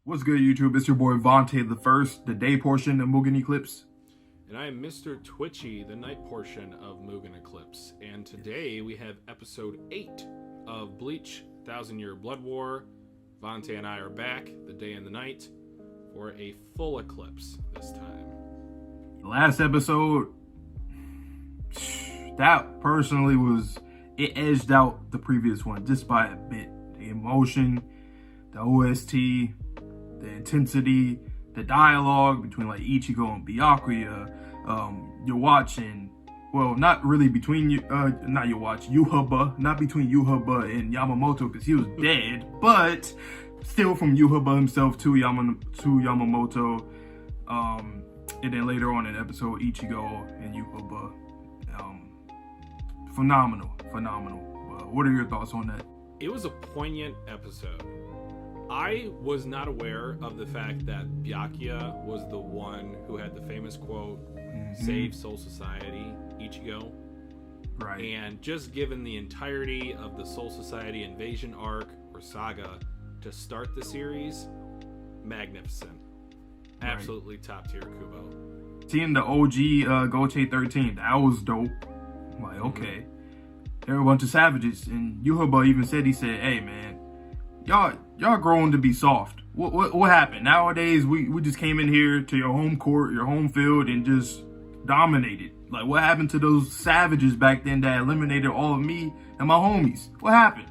What's good, YouTube? It's your boy Vontae the First, the day portion of Mugen Eclipse. And I am Mr. Twitchy, the night portion of Mugen Eclipse. And today we have episode 8 of Bleach, 1000-Year Blood War. Vontae and I are back, the day and the night, for a full eclipse this time. The last episode, that personally it edged out the previous one just by a bit. The emotion, the OST, the intensity, the dialogue between like Ichigo and Byakuya. You're watching, well, not really between Yuhaba, not between Yuhaba and Yamamoto because he was dead, but still from Yuhaba himself to Yamamoto. And then later on in the episode, Ichigo and Yuhaba. Phenomenal. What are your thoughts on that? It was a poignant episode. I was not aware of the fact that Byakuya was the one who had the famous quote, "Save Soul Society, Ichigo." Right. And just given the entirety of the Soul Society invasion arc or saga to start the series, magnificent. Absolutely top tier Kubo. Seeing the OG Goche 13, that was dope. I'm like, okay. There were a bunch of savages, and Yuhaba even said, hey man, y'all grown to be soft. What happened? Nowadays we just came in here to your home court, your home field, and just dominated. Like, what happened to those savages back then that eliminated all of me and my homies? What happened?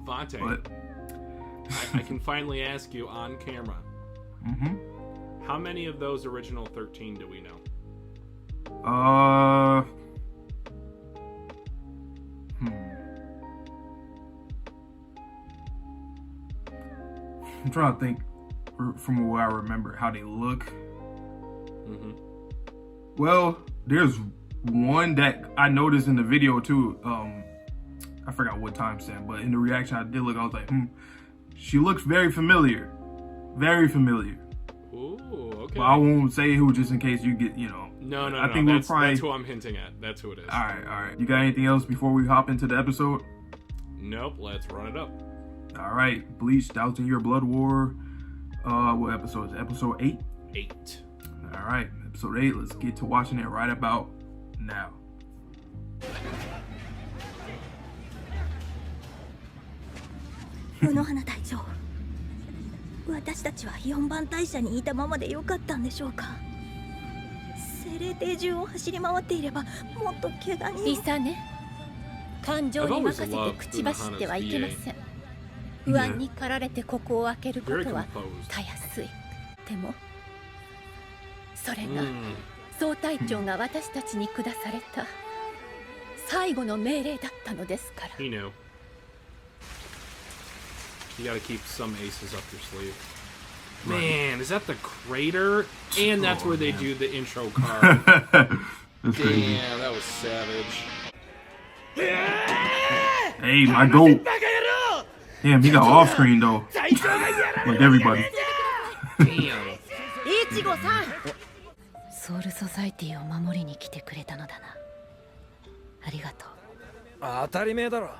Vontae, I can finally ask you on camera. How many of those original 13 do we know? I'm trying to think from what I remember how they look. Well, there's one that I noticed in the video too. I forgot what timestamp, but in the reaction I did look, I was like, she looks very familiar. Very familiar. Ooh, okay. But I won't say who just in case you get, No, I think that's who I'm hinting at. That's who it is. All right. You got anything else before we hop into the episode? Nope, let's run it up. All right, Bleach, 1000-Year Blood War. What episode is it? Episode 8? 8. All right, episode 8. Let's get to watching it right about now. 宇野花隊長、私たちは4番隊舎にいたままでよかったんでしょうか。精霊艇中を走り回っていればもっと怪我人。リサね、感情に任せて口走ってはいけません。不安に駆られてここを開けることはたやすい。でもそれが総隊長が私たちに下された最後の命令だったのですから。He knew. You gotta keep some aces up your sleeve. Man, is that the crater? And that's where they do the intro card. Damn, that was savage. Hey, my goat. Damn, he got off screen though. Like everybody. Damn. イチゴさん。ソウルソサイティを守りに来てくれたのだな。ありがとう。当たり前だろ。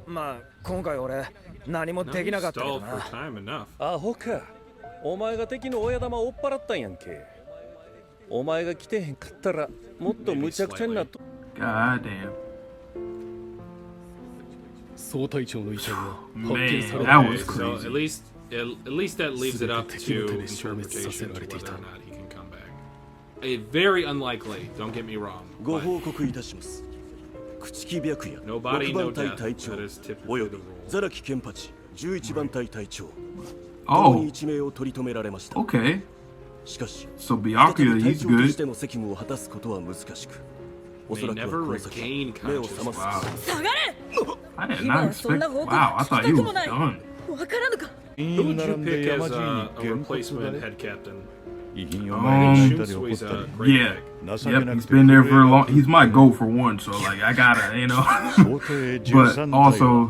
まあ今回俺何もできなかったけどな。アホか。お前が敵の親玉を追っ払ったんやんけ。お前が来てへんかったらもっと無茶苦茶になっと。God damn. 総隊長の遺体が発 Man, 見され that た。 was So crazy. at least that leaves it up to interpretation to whether or not he can come back. Very unlikely, don't get me wrong. ご報告いたします。朽木白夜 No body, 6 no 番隊 death. 隊長 That is typically およ the び rule. ザラキケンパチ11番隊隊長共 Oh, に一命を取り留められました。 okay. しかし So 再び Byakuya, 隊 he's 長とし good. ての責務を果たすことは難しく、おそらくはこの先目を覚ます Wow. 下がれ。 I did 今 not はそん expect. な報告 Wow, I 聞き thought た he く was もない。 done. わからぬか。 Who would you 並んで pick 山 as 路に a 原 replacement 発だ head captain? 遺品を Um, 前に Shunsui's したり怒った a り great Yeah. pick. Yep, he's been there for a long. He's my goat for one, so like I gotta, 総艇 But 13隊 also, は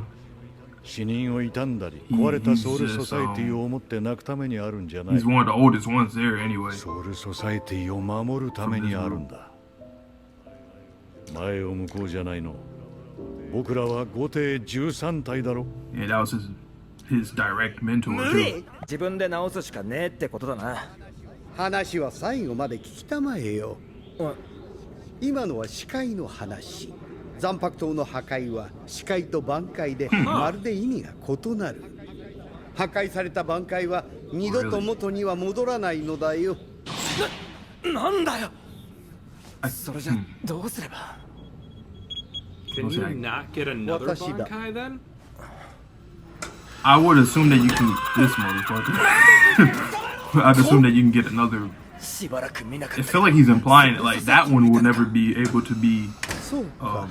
死人を傷んだり壊れたソウルソサイティを思って泣くためにあるんじゃない。 he's one of the oldest ones there anyway. ソウルソサイティを守るためにあるんだ。前を向こうじゃないの。僕らは後艇13体だろ。 Yeah, that was his direct mentor 無 too. 理。自分で直すしかねえってことだな。話は最後まで聞きたまえよ。うん今のは視界の話。残白刀の破壊は視界と挽回でまるで意味が異なる。破壊された挽回は二度と元には戻らないのだよ。なんだよ。それじゃどうすれば。 Can you not get another 私だ。 Bankai then? I would assume that you can this motherfucker. I'd assume that you can get another. しばらく見なか I った。 feel like he's implying it like that one will never be able to be そうか。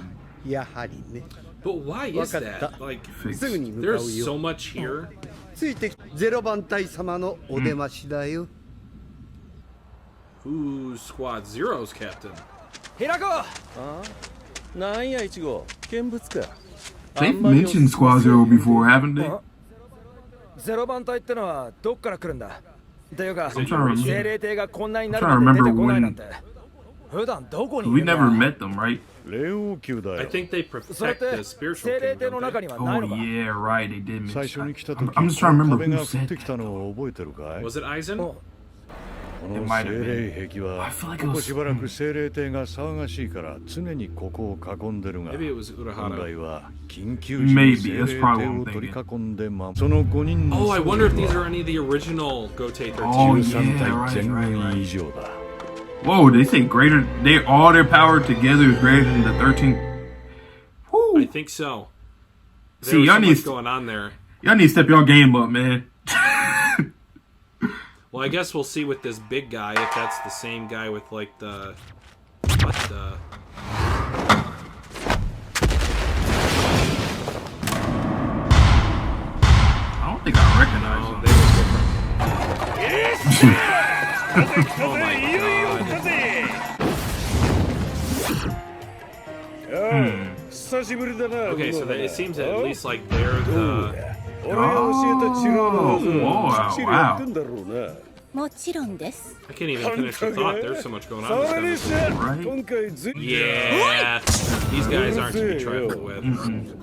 やはりね。 But why is that? Like, すぐに向かう there's よ。 so much here. ついてきゼロ番隊様のお出ましだよ。Who's Squad Zero's captain? 開こなんや1号見物か。 They've mentioned Squad Zero before, haven't they? う。ゼロ番隊ってのはどっから来るんだ。っていうか、 I'm trying to 精 remember. 霊艇がこんなになる I'm ま trying to で出 remember てこない when- なんて。普段どこにい We るんだ。 never met them, right? 霊王宮だ I よ。 think they それっ protect て the spiritual 精霊 king, 艇の don't 中 they? にはない Oh のか。 yeah, right. They did 最 mention. 初に来た I'm 時 just trying to remember 壁 who が降 said ってき that. たのを覚えてるかい？ Was it Aizen? おこ It の might 精 have 霊壁は I feel like it ここ was- しばらく精霊艇が騒がしいから常にここを囲んでるが Maybe it was 本 Urahara. 来は緊急時 Maybe, に精霊 that's probably 艇 what を I'm 取り thinking. 囲んでその5人の Oh, I wonder if these は are any of the original Gotei 13. Oh, 13 yeah, 体 right, 全 right, 軍 right. 以上だ。 Whoa, they say greater. They all their power together is greater than the 13. I Whoo! think so. See, There was y'all so need- much going on there. Y'all need to step your game up, man. Well, I guess we'll see with this big guy if that's the same guy with like the what the. I don't think I recognize No, him. they look different. Oh my god. 久しぶりだな。 Okay, so it seems that at least like they're the. 俺が教えた治療の技 Oh, きっちりやってん wow. だろうな。もちろんです I can't even finish the thought. There's so much going on. それに This して Right. 今回ず Yeah, these guys aren't to be trifled with.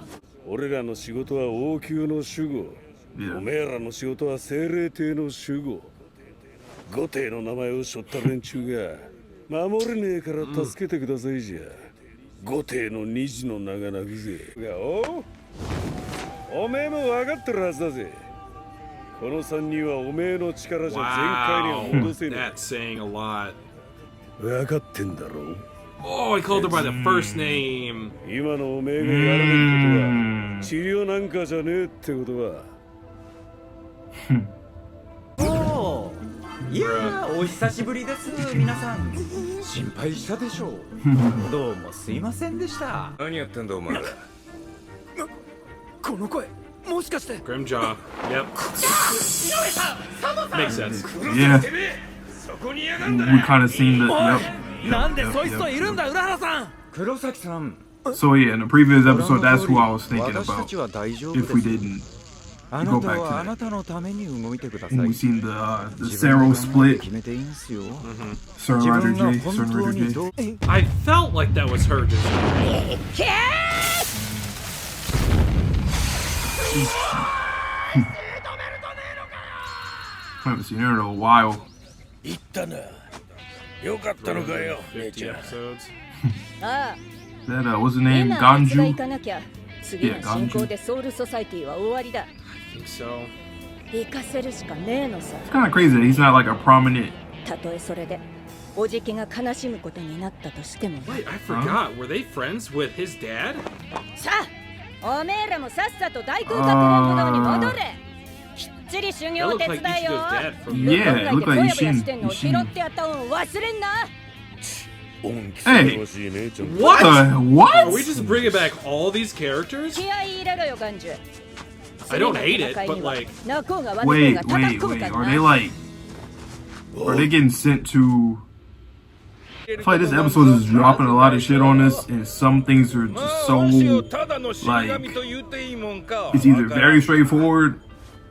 俺らの仕事は王宮の守護。お Yeah. めえらの仕事は精霊帝の守護。御帝の名前を背負った連中が守れねえから助けてくださいじゃ。御帝の虹の名が鳴くぜ。おめえも分かってるはずだぜ。この3人はおめえの力じゃ全開には Wow, 戻せね that's saying a lot. え。分かってんだろ。 Oh, he called her by the first name. 今のおめえがやるべきことは治療なんかじゃねえってことは。おーいやーお久しぶりです皆さん心配したでしょうどうもすいませんでした何やってんだお前らこの声もしかして。 Grimjaw. Yep. Makes sense. Yeah. We kind of seen the. Yep. なんでそいつといるんだ浦原さん。黒崎さん So yeah, in the previous episode, that's who I was thinking 私た about. ちは大丈夫 If we です didn't, あなたはあなたのために動いてください when we seen the 自分 Cero で考えて split, 決めていいんすよ Sir 自 Rider 分が J, 本 Sir 当 Rider に J. どう I felt like that was her just now. I haven't seen her in a while. 言ったな。よかったのかよ、姉 50ちゃん。 episodes. ああ That what's the name? 今あいつが Ganju. 行かなきゃ次の進行でソウルソサイティは終わりだ I think so. 行かせるしかねえのさ It's kind of crazy that he's not like a prominent. たとえそれでおじきが悲しむことになったとしても Wait, I forgot. Were they friends with his dad? さあおめえらもさっさと大空閣連武道に戻れきっちり修 That 行 looked 手 like 伝いよ Ichigo's dad from. Yeah, it 向こ looked うが like いてぼやぼやしてんのを Ishin. 拾ってやった恩を忘れんな恩着せがましい姉ちゃん。 What? The what? Are we just bringing back all these characters? 気合い入れろよガンジュ I don't hate it, but like, 泣こうが笑こう Wait, が叩 wait, く wait. か Are な they like? Are they getting sent to? I feel like this episode is dropping a lot of shit on us, and some things are just so like it's either very straightforward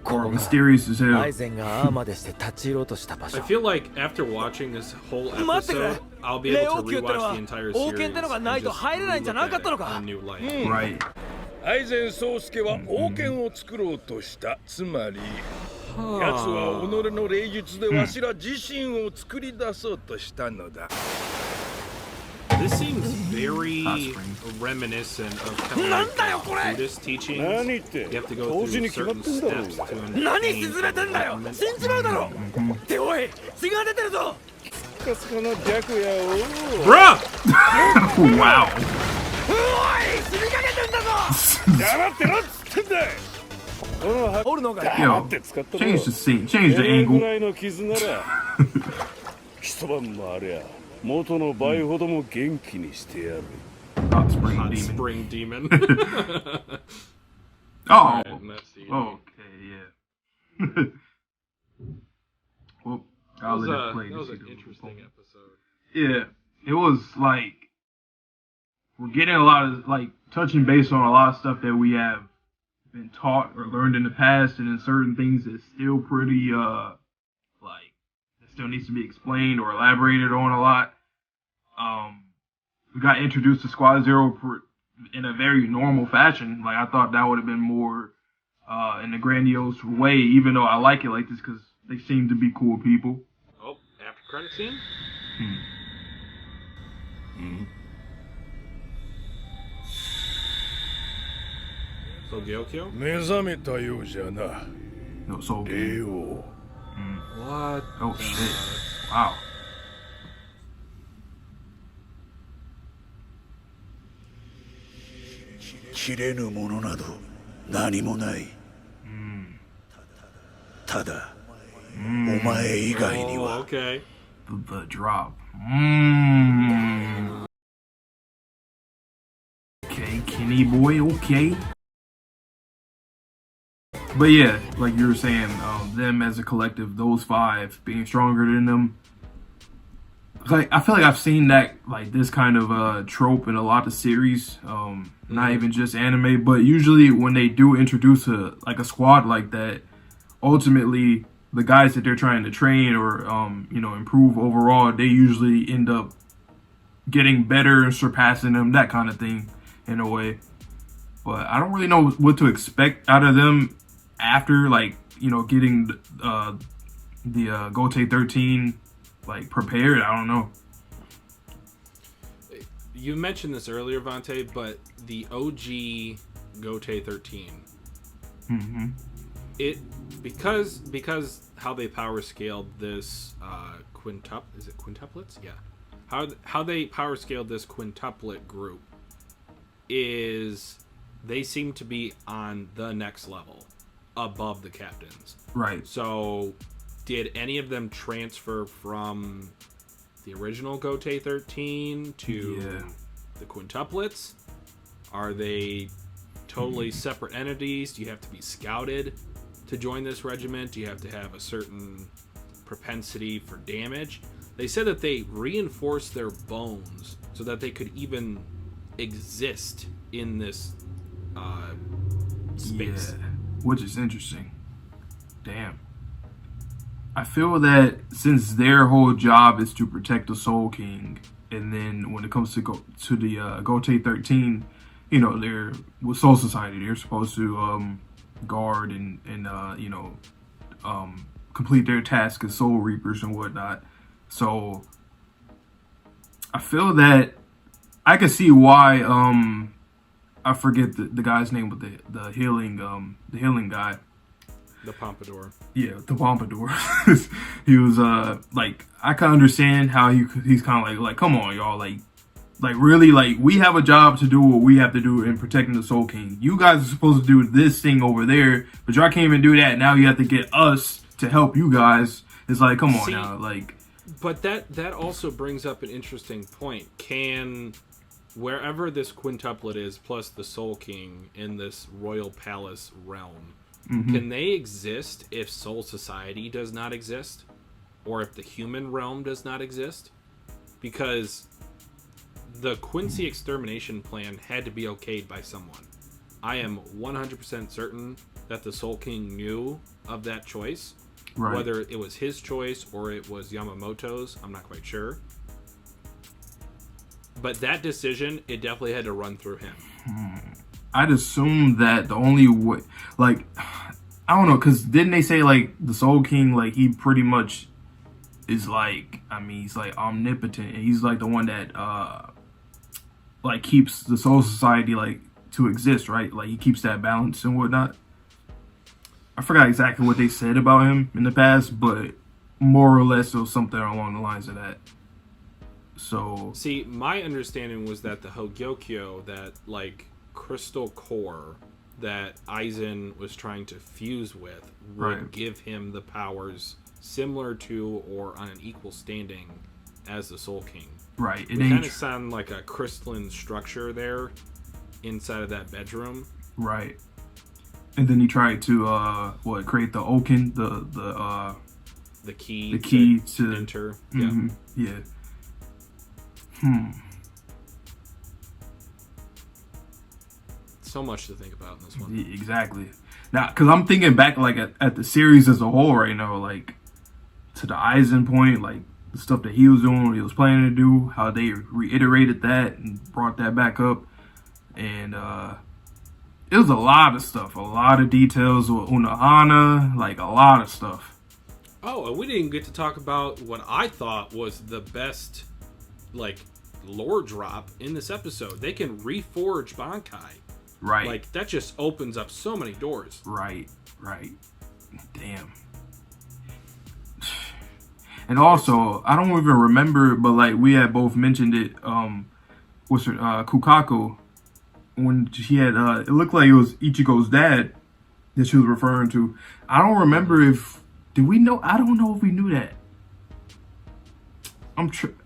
or mysterious as ア hell. イゼンがああまでして立ち入ろうとした場 I 所。 feel like after watching this whole 待ってくれ episode, I'll be 霊 able 王 to 宮っての rewatch は the entire 王 series 権ってのが and ないと just 入れないんじゃなかったの look at か it in a new light. Right. 愛禅宗介は王権を作ろうとした。つまり奴は己の霊術でわしら自身を作り出そうとしたのだ。This seems very reminiscent of kind of like Buddhist teachings. You have to go through certain steps to何進めてんだよ死んじまうだろっておい血が出てるぞかすかの逆やお Bruh! Wow. おい死にかけてんだぞ黙ってろっつってんだいおるのか Yo, change the scene, change the angle. ぐらいの傷なら一晩もありゃ元の倍ほども元気にしてやる Hot spring Hot demon. spring demon. Oh, That's the okay, yeah. Well, I'll let it play. That was to an see the interesting phone. episode. Yeah, it was like we're getting a lot of like touching base on a lot of stuff that we have been taught or learned in the past, and then certain things that's still pretty like that still needs to be explained or elaborated on a lot. We got introduced to Squad Zero in a very normal fashion. Like I thought that would have been more in a grandiose way, even though I like it like this because they seem to be cool people. Oh, after credit scene? So Gyokyo? 目覚めたようじゃな No, so 霊王 What? oh shit! Wow. 切れぬものなど何もないただお前以外に Oh, は okay. The drop. Okay, Kenny boy. Okay. But yeah, like you were saying, them as a collective, those five being stronger than them. Like I feel like I've seen that like this kind of trope in a lot of series, not even just anime, but usually when they do introduce a squad like that, ultimately the guys that they're trying to train or improve overall, they usually end up getting better and surpassing them, that kind of thing in a way. But I don't really know what to expect out of them after getting the Gote 13 like prepared. I don't know. You mentioned this earlier, Vante, but the OG Gote 13. It because how they power scaled this quintuplets? Yeah. How they power scaled this quintuplet group is they seem to be on the next level above the captains. Right. So did any of them transfer from the original Gote 13 to the quintuplets? Are they totally separate entities? Do you have to be scouted to join this regiment? Do you have to have a certain propensity for damage? They said that they reinforced their bones so that they could even exist in this space. Yeah, which is interesting. Damn. I feel that since their whole job is to protect the Soul King, and then when it comes to the Gote 13, they're with Soul Society, they're supposed to guard and complete their task as Soul Reapers and whatnot. So I feel that I can see why I forget the guy's name, but the healing guy. The Pompadour. Yeah, the Pompadour. He was I can understand how he's kind of like come on y'all, like really, like we have a job to do what we have to do in protecting the Soul King. You guys are supposed to do this thing over there, but y'all can't even do that. Now you have to get us to help you guys. It's like come on now, like. But that also brings up an interesting point. Can wherever this quintuplet is plus the Soul King in this royal palace realm, can they exist if Soul Society does not exist? Or if the human realm does not exist? Because the Quincy extermination plan had to be okayed by someone. I am 100% certain that the Soul King knew of that choice. Right. Whether it was his choice or it was Yamamoto's, I'm not quite sure. But that decision, it definitely had to run through him. I'd assume that the only way, I don't know, because didn't they say, like, the Soul King, like, he pretty much is, like, I mean, he's, like, omnipotent, and he's, like, the one that, like, keeps the Soul Society, like, to exist, right? Like, he keeps that balance and whatnot. I forgot exactly what they said about him in the past, but more or less it was something along the lines of that. So... See, my understanding was that the Hogyokyo, that, like, crystal core that Aizen was trying to fuse with would give him the powers similar to or on an equal standing as the Soul King. Right. It kind of sound like a crystalline structure there inside of that bedroom. Right. And then he tried to create the Oken, the key to enter. Mm-hmm, yeah. So much to think about in this one. Yeah, exactly. Now, because I'm thinking back like at the series as a whole right now, like to the Aizen point, like the stuff that he was doing, what he was planning to do, how they reiterated that and brought that back up, and it was a lot of stuff, a lot of details with Unohana, like a lot of stuff. Oh, and we didn't get to talk about what I thought was the best, like, lore drop in this episode. They can reforge Bankai. Right. Like, that just opens up so many doors. Right. Damn. And also, I don't even remember, but like we had both mentioned it, Kukaku, when she had, it looked like it was Ichigo's dad that she was referring to. I don't remember if, did we know? I don't know if we knew that.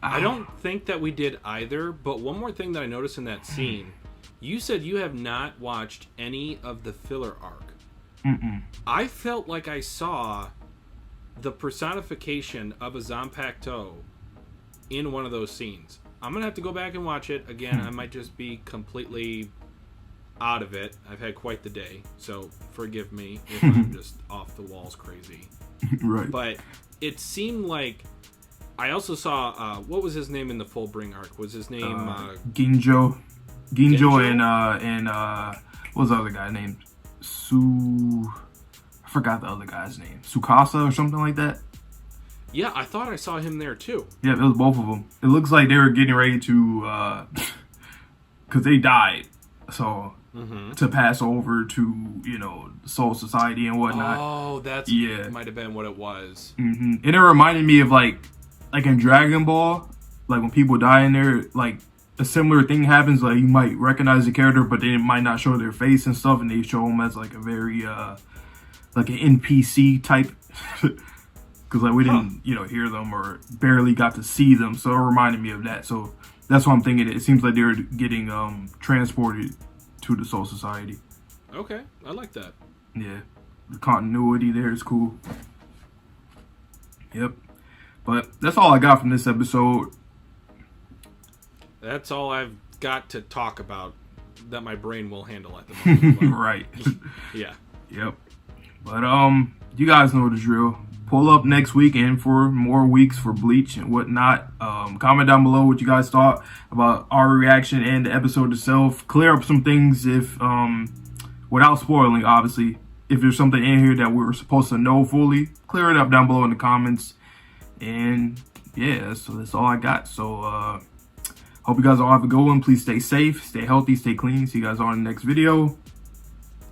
I don't think that we did either, but one more thing that I noticed in that scene, you said you have not watched any of the filler arc. I felt like I saw the personification of a Zanpakuto in one of those scenes. I'm going to have to go back and watch it. Again, I might just be completely out of it. I've had quite the day, so forgive me if I'm just off the walls crazy. Right. But it seemed like I also saw, what was his name in the Fullbring arc? Was his name... Ginjo and what was the other guy named? I forgot the other guy's name. Tsukasa or something like that. Yeah, I thought I saw him there too. Yeah, it was both of them. It looks like they were getting ready to, because they died, so to pass over to, you know, Soul Society and whatnot. Oh, that's might have been what it was. And it reminded me of like in Dragon Ball, like when people die in there, like a similar thing happens. Like you might recognize the character, but they might not show their face and stuff, and they show them as like a very like an NPC type. Because like we didn't, you know, hear them or barely got to see them, so it reminded me of that. So that's why I'm thinking. It seems like they're getting transported to the Soul Society. Okay, I like that. Yeah, the continuity there is cool. Yep, but that's all I got from this episode. That's all I've got to talk about that my brain will handle at the moment. Right. Yeah. Yep. But you guys know the drill. Pull up next week and for more weeks for Bleach and whatnot. Comment down below what you guys thought about our reaction and the episode itself. Clear up some things if without spoiling, obviously. If there's something in here that we were supposed to know fully, clear it up down below in the comments. And yeah, so that's all I got. So hope you guys all have a good one. Please stay safe, stay healthy, stay clean. See you guys on the next video.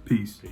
Peace.